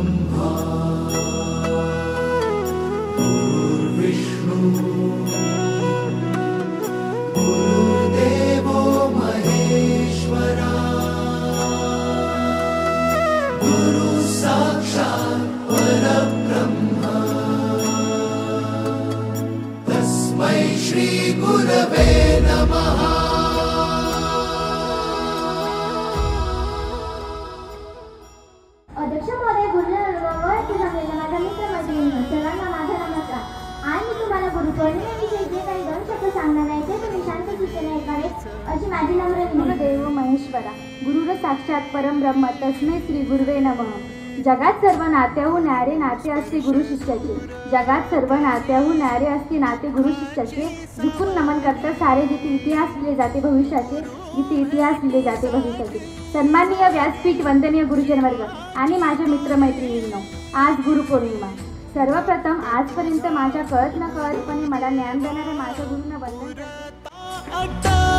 ब्रह्मा गुरुर्विष्णु गुरुर्देवो महेश्वरा गुरु साक्षात् परब्रह्म तस्मै श्री गुरवे नमः। अध्यक्ष महोदय, गुरुजनांवर जमलेल्या माझ्या मित्रमैत्रिणींनो सर्वांना माझा नमस्कार। आज मी तुम्हाला गुरुपौर्णिमेविषयी जे काही 2 शब्द सांगणार आहे ते तुम्ही शांत चित्ताने ऐकावेत अशी माझी नम्र विनंती। देव महेश्वरा गुरुर साक्षात परमब्रह्म तस्मै श्री गुरुवे नमः। जगात सर्व नात्याहून न्यारे नाते असते गुरु शिष्याचे, जगात सर्व नात्याहून न्यारे असते नाते गुरु शिष्याचे। झुकून नमन करता सारे जिथे इतिहास लिहिले जाते भविष्याचे, जिथे इतिहास लिहिले जाते भविष्याचे। सन्माननीय व्यासपीठ, वंदनीय गुरुजन वर्ग आणि माझ्या मित्रमैत्रिणींनो, आज गुरुपौर्णिमा। सर्वप्रथम आजपर्यंत माझ्या कळत न कळतपणे मला ज्ञान देणाऱ्या माझ्या गुरूंना वंदन करते।